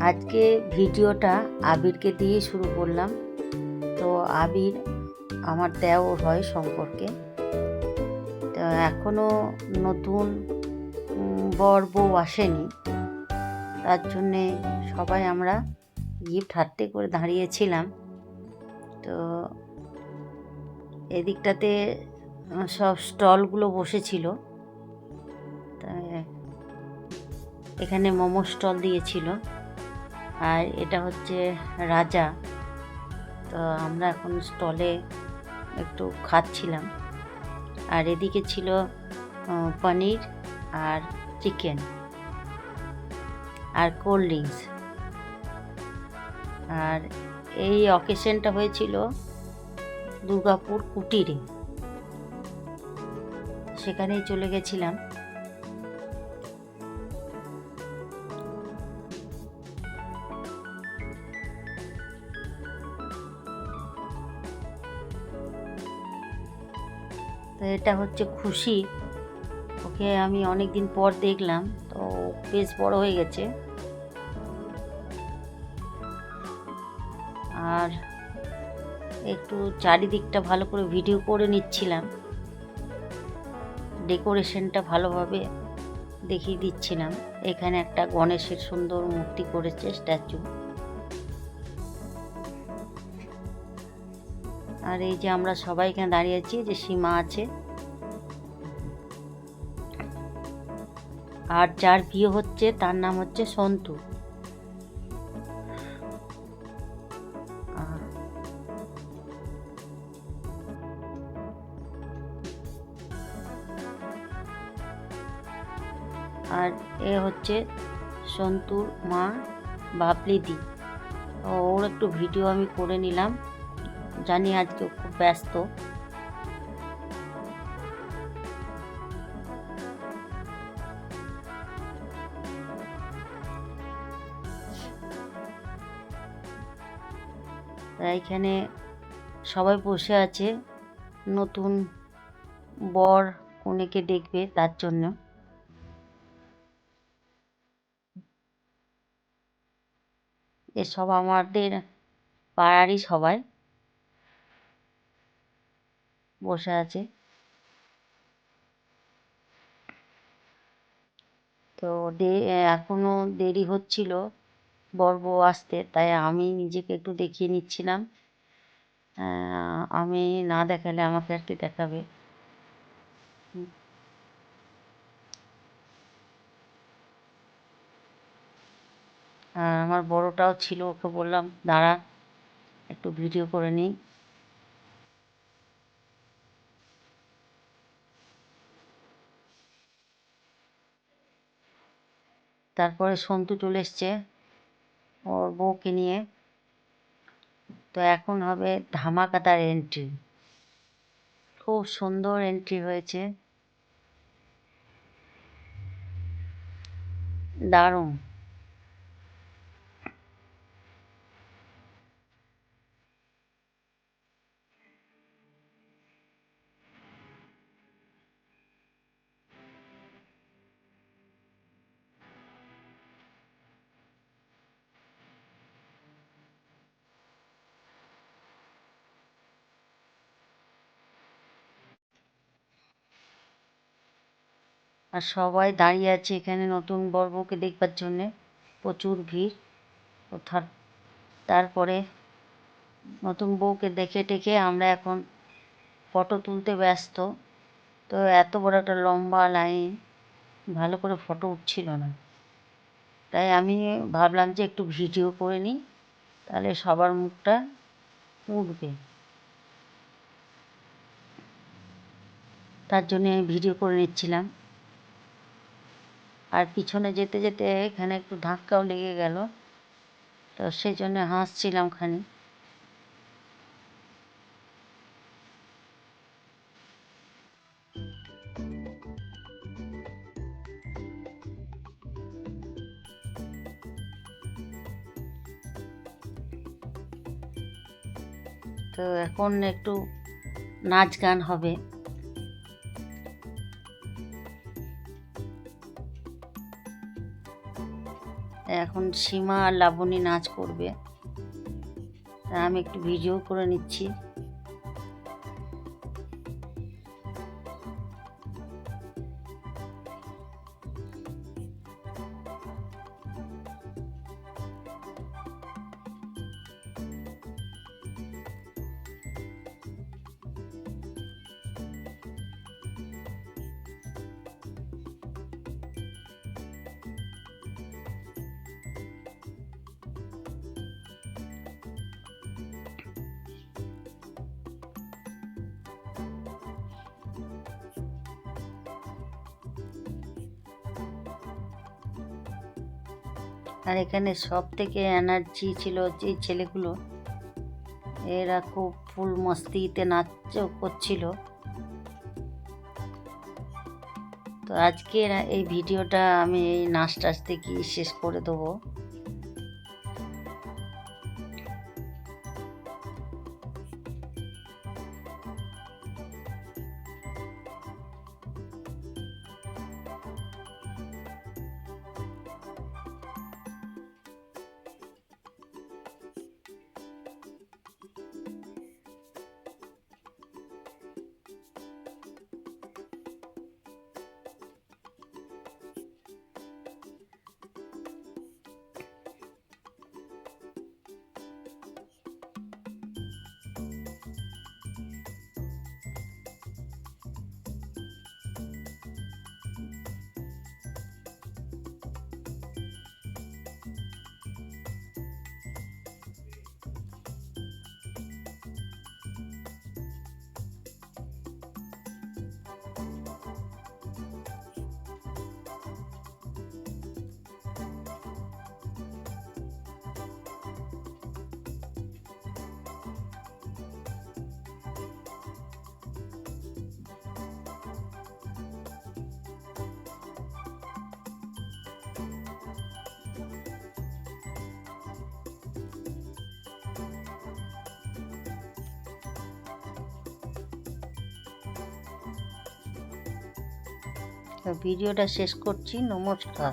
আজকে ভিডিওটা আবিরকে দিয়ে শুরু করলাম। তো আবির আমার দেওর হয় সম্পর্কে। তো এখনও নতুন বর বউ আসেনি, তার জন্যে সবাই আমরা গিফট হাতে করে দাঁড়িয়েছিলাম। তো এদিকটাতে সব স্টলগুলো বসেছিল। তা এখানে মোমো স্টল দিয়েছিল, আর এটা হচ্ছে রাজা। তো আমরা এখন স্টলে একটু খাচ্ছিলাম। আর এদিকে ছিল পনির আর চিকেন আর কোল্ড ড্রিঙ্কস। আর এই অকেশনটা হয়েছিল দুর্গাপুর কুটিরে, সেখানেই চলে গেছিলাম। তো এটা হচ্ছে খুশি, ওকে আমি অনেক দিন পর দেখলাম, তো বেশ বড় হয়ে গেছে। আর একটু চারিদিকটা ভালো করে ভিডিও করে নিচ্ছিলাম, ডেকোরেশনটা ভালোভাবে দেখিয়ে দিচ্ছিলাম। এখানে একটা গণেশের সুন্দর মূর্তি করেছে, স্ট্যাচু। আর এই যে আমরা সবাই এখানে দাঁড়িয়ে আছি, যে সীমা আছে। আর যার বিয়ে হচ্ছে তার নাম হচ্ছে সন্তু। আর এ হচ্ছে সন্তুর মা বাবলিদি। ওর একটু ভিডিও আমি করে নিলাম, জানি আজকে খুব ব্যস্ত। এখানে সবাই বসে আছে, নতুন বর কনেকে দেখবে তার জন্য। এসব আমাদের পাড়ারই সবাই বসে আছে। তো এখনো দেরি হচ্ছিল বর বউ আসতে, তাই আমি নিজেকে একটু দেখিয়ে নিচ্ছিলাম। আমি না দেখালে আমাকে আর কি দেখাবে। আর আমার বড়টাও ছিল, ওকে বললাম দাঁড়া একটু ভিডিও করে নিই। তারপরে সন্তু চলে এসছে ওর বউকে নিয়ে। তো এখন হবে ধামাকাদার এন্ট্রি, খুব সুন্দর এন্ট্রি হয়েছে, দারুণ। আর সবাই দাঁড়িয়ে আছে এখানে নতুন বর বউকে দেখবার জন্যে, প্রচুর ভিড়। তারপরে নতুন বউকে দেখে টেকে আমরা এখন ফটো তুলতে ব্যস্ত। তো এত বড় একটা লম্বা লাইন, ভালো করে ফটো উঠছিল না, তাই আমি ভাবলাম যে একটু ভিডিও করে নিই, তাহলে সবার মুখটা উঠবে। তার জন্য আমি ভিডিও করে নিচ্ছিলাম। আর পিছনে যেতে যেতে এখানে একটু ধাক্কাও লেগে গেল, তো সেই জন্য হাসছিলাম খানি। তো এখন একটু নাচ গান হবে। এখন এখন সীমা আর লাবণী নাচ করবে, তা আমি একটু ভিডিও করে নিচ্ছি। আর এখানে সব থেকে এনার্জি ছিল যে ছেলেগুলো, এরা খুব ফুল মস্তিতে নাচ করছিল। তো আজকে এই ভিডিওটা আমি এই নাচ টাচ দেখি শেষ করে দেবো। তো ভিডিওটা শেষ করছি, নমস্কার।